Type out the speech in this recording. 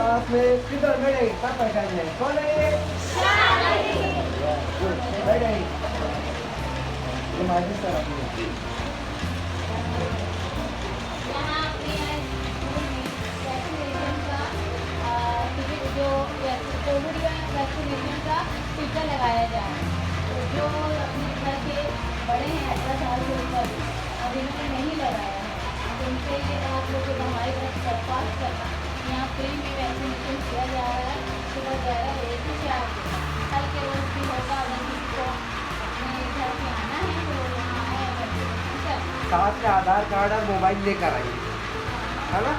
Class में किधर बैठे सब बैठा है कौन है ये बैठे तुम्हारी तरफ यहाँ अपने स्कूल में वैक्सीनेशन का जो कोविड वैक्सीनेशन का टीका लगाया जाए। तो जो अपने घर के बड़े हैं 18 साल से ऊपर और इन्होंने नहीं लगाया है तो उनसे आप लोग को हमारे घर दरख्वास्त करना। यहाँ फ्री में वैक्सीनेशन किया जा रहा है सुबह 11 बजे से 4 बजे। कल के रोज भी होगा, अगर किसी को अपने घर पे आना है तो यहाँ आए अगर ठीक है। साथ में आधार कार्ड और मोबाइल लेकर आइए है ना।